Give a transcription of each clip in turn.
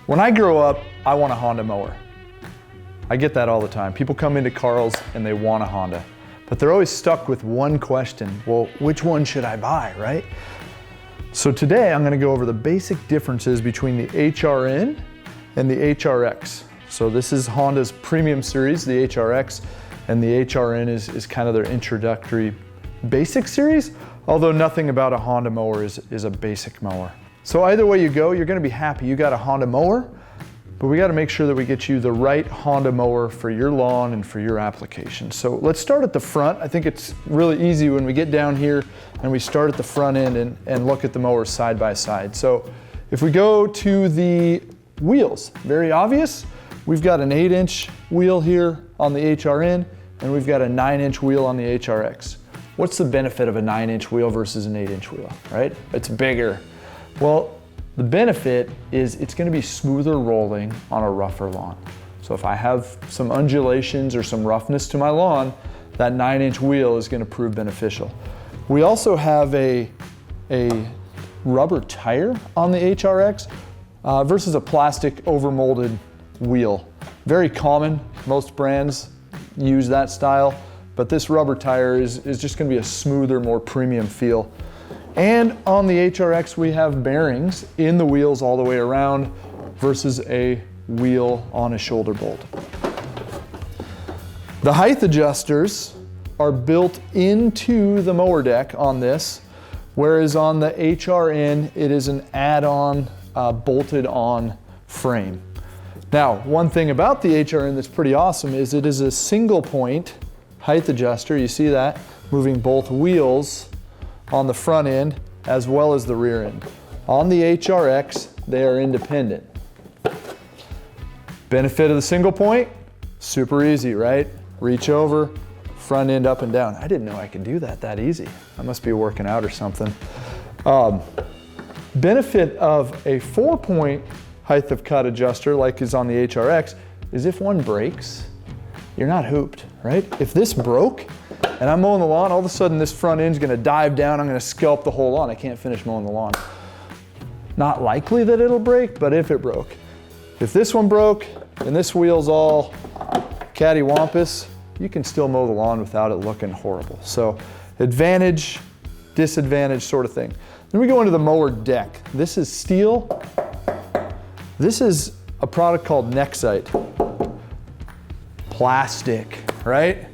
When I grow up, I want a Honda mower. I get that all the time. People come into Carl's and they want a Honda, but they're always stuck with one question. Well, which one should I buy, right? So today I'm gonna go over the basic differences between the HRN and the HRX. So this is Honda's premium series, the HRX, and the HRN is kind of their introductory basic series, although nothing about a Honda mower is a basic mower. So either way you go, you're gonna be happy you got a Honda mower, but we gotta make sure that we get you the right Honda mower for your lawn and for your application. So let's start at the front. I think it's really easy when we get down here and we start at the front end and look at the mowers side by side. So if we go to the wheels, very obvious. We've got an 8-inch wheel here on the HRN, and we've got a 9-inch wheel on the HRX. What's the benefit of a 9-inch wheel versus an 8-inch wheel, right? It's bigger. Well, the benefit is it's gonna be smoother rolling on a rougher lawn. So if I have some undulations or some roughness to my lawn, that 9-inch wheel is gonna prove beneficial. We also have a rubber tire on the HRX versus a plastic overmolded wheel. Very common, most brands use that style, but this rubber tire is just gonna be a smoother, more premium feel. And on the HRX, we have bearings in the wheels all the way around versus a wheel on a shoulder bolt. The height adjusters are built into the mower deck on this, whereas on the HRN, it is an add-on bolted on frame. Now, one thing about the HRN that's pretty awesome is it is a single point height adjuster. You see that, moving both wheels on the front end as well as the rear end. On the HRX, they are independent. Benefit of the single point, super easy, right? Reach over, front end up and down. I didn't know I could do that easy. I must be working out or something. Benefit of a 4-point height of cut adjuster like is on the HRX is if one breaks, you're not hooped, right? If this broke and I'm mowing the lawn, all of a sudden this front end's gonna dive down, I'm gonna scalp the whole lawn. I can't finish mowing the lawn. Not likely that it'll break, but if it broke. If this one broke and this wheel's all cattywampus, you can still mow the lawn without it looking horrible. So advantage, disadvantage sort of thing. Then we go into the mower deck. This is steel. This is a product called Nexite. Plastic, right?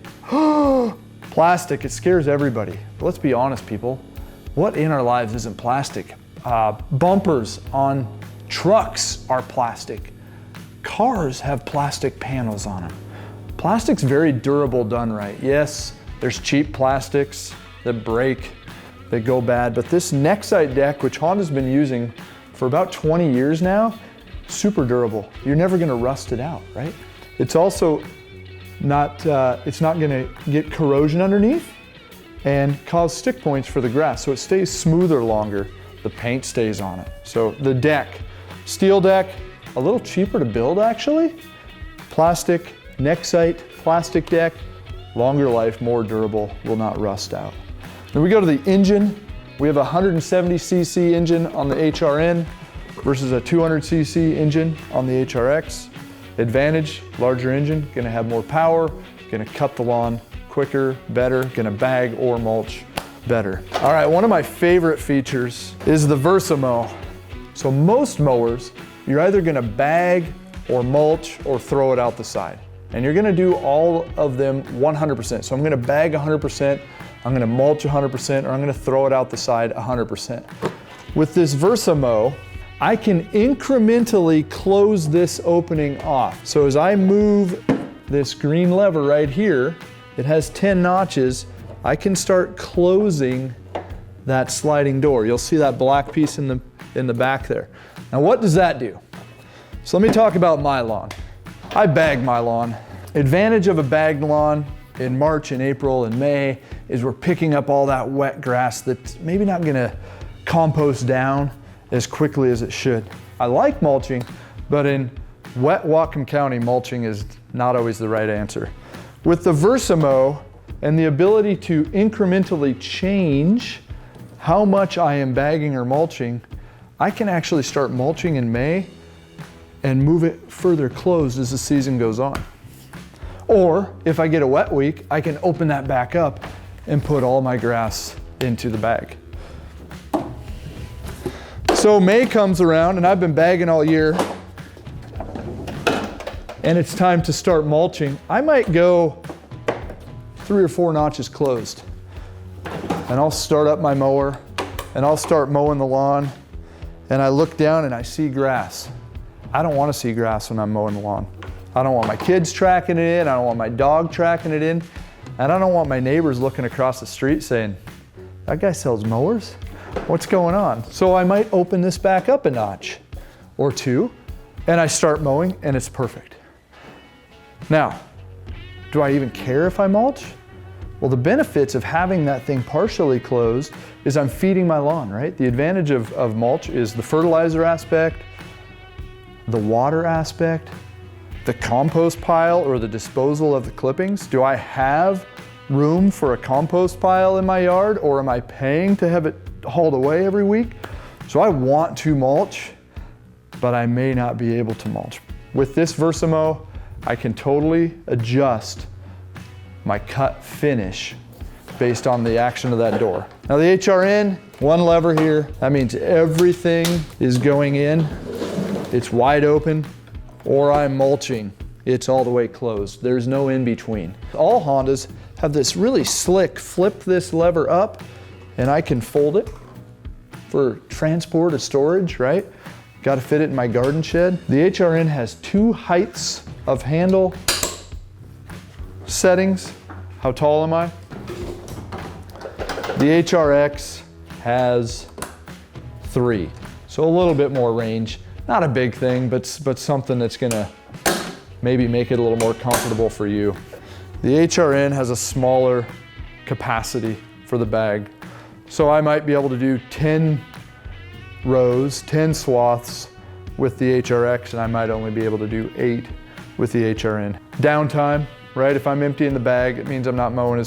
Plastic, it scares everybody. But let's be honest, people. What in our lives isn't plastic? Bumpers on trucks are plastic. Cars have plastic panels on them. Plastic's very durable done right. Yes, there's cheap plastics that break, that go bad, but this Nexite deck, which Honda's been using for about 20 years now, super durable. You're never gonna rust it out, right? It's also it's not gonna get corrosion underneath and cause stick points for the grass, so it stays smoother longer. The paint stays on it. So the deck, steel deck, a little cheaper to build actually. Plastic, Nexite, plastic deck, longer life, more durable, will not rust out. Then we go to the engine. We have a 170cc engine on the HRN versus a 200cc engine on the HRX. Advantage, larger engine, gonna have more power, gonna cut the lawn quicker, better, gonna bag or mulch better. All right, one of my favorite features is the VersaMow. So most mowers, you're either gonna bag or mulch or throw it out the side. And you're gonna do all of them 100%. So I'm gonna bag 100%, I'm gonna mulch 100%, or I'm gonna throw it out the side 100%. With this VersaMow, I can incrementally close this opening off. So as I move this green lever right here, it has 10 notches, I can start closing that sliding door. You'll see that black piece in the back there. Now what does that do? So let me talk about my lawn. I bag my lawn. Advantage of a bagged lawn in March and April and May is we're picking up all that wet grass that's maybe not gonna compost down as quickly as it should. I like mulching, but in wet Whatcom County, mulching is not always the right answer. With the VersaMow and the ability to incrementally change how much I am bagging or mulching, I can actually start mulching in May and move it further closed as the season goes on. Or if I get a wet week, I can open that back up and put all my grass into the bag. So May comes around and I've been bagging all year and it's time to start mulching. I might go 3 or 4 notches closed and I'll start up my mower and I'll start mowing the lawn and I look down and I see grass. I don't want to see grass when I'm mowing the lawn. I don't want my kids tracking it in, I don't want my dog tracking it in, and I don't want my neighbors looking across the street saying, that guy sells mowers? What's going on? So I might open this back up a notch or 2 and I start mowing and it's perfect. Now, do I even care if I mulch? Well, the benefits of having that thing partially closed is I'm feeding my lawn, right? The advantage of mulch is the fertilizer aspect, the water aspect, the compost pile or the disposal of the clippings. Do I have room for a compost pile in my yard, or am I paying to have it hauled away every week? So I want to mulch, but I may not be able to mulch. With this Versamo, I can totally adjust my cut finish based on the action of that door. Now the HRN, 1 lever here, that means everything is going in. It's wide open, or I'm mulching. It's all the way closed. There's no in between. All Hondas have this really slick, flip this lever up, and I can fold it for transport or storage, right? Got to fit it in my garden shed. The HRN has 2 heights of handle settings. How tall am I? The HRX has 3, so a little bit more range. Not a big thing, but something that's gonna maybe make it a little more comfortable for you. The HRN has a smaller capacity for the bag. So I might be able to do 10 rows, 10 swaths with the HRX, and I might only be able to do 8 with the HRN. Downtime, right? If I'm emptying the bag, it means I'm not mowing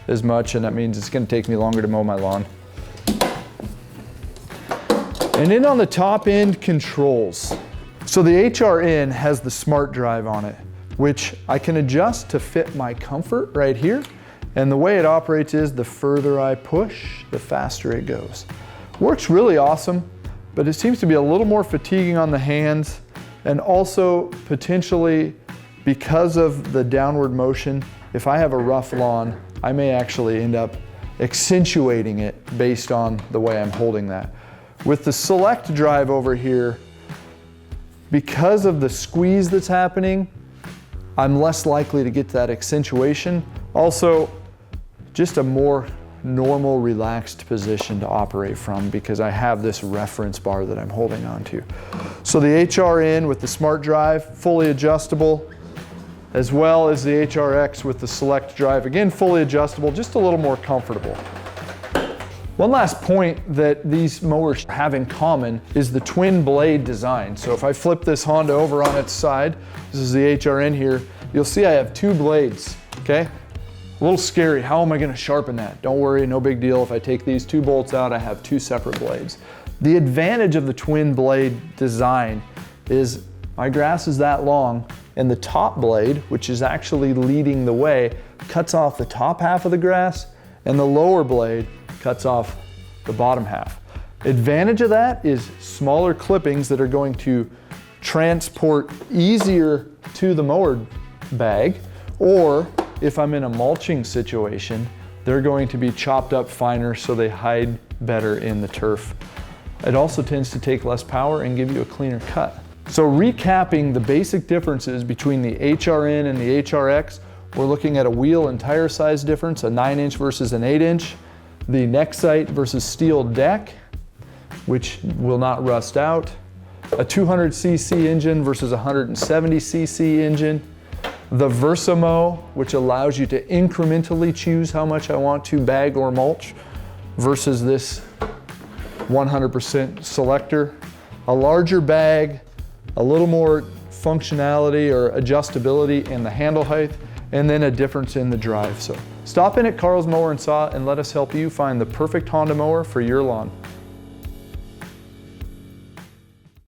as much, and that means it's gonna take me longer to mow my lawn. And then on the top end, controls. So the HRN has the smart drive on it, which I can adjust to fit my comfort right here. And the way it operates is the further I push, the faster it goes. Works really awesome, but it seems to be a little more fatiguing on the hands, and also potentially because of the downward motion, if I have a rough lawn, I may actually end up accentuating it based on the way I'm holding that. With the select drive over here, because of the squeeze that's happening, I'm less likely to get that accentuation. Also, just a more normal, relaxed position to operate from because I have this reference bar that I'm holding on to. So the HRN with the smart drive, fully adjustable, as well as the HRX with the select drive, again, fully adjustable, just a little more comfortable. One last point that these mowers have in common is the twin blade design. So if I flip this Honda over on its side, this is the HRN here, you'll see I have 2 blades, okay? A little scary, how am I gonna sharpen that? Don't worry, no big deal. If I take these 2 bolts out, I have 2 separate blades. The advantage of the twin blade design is my grass is that long, and the top blade, which is actually leading the way, cuts off the top half of the grass, and the lower blade cuts off the bottom half. Advantage of that is smaller clippings that are going to transport easier to the mower bag, or if I'm in a mulching situation, they're going to be chopped up finer so they hide better in the turf. It also tends to take less power and give you a cleaner cut. So recapping the basic differences between the HRN and the HRX, we're looking at a wheel and tire size difference, a 9-inch versus an 8-inch, the neck sight versus steel deck, which will not rust out, a 200cc engine versus a 170cc engine, the Versamo, which allows you to incrementally choose how much I want to bag or mulch, versus this 100% selector, a larger bag, a little more functionality or adjustability in the handle height, and then a difference in the drive. So stop in at Carl's Mower and Saw and let us help you find the perfect Honda mower for your lawn.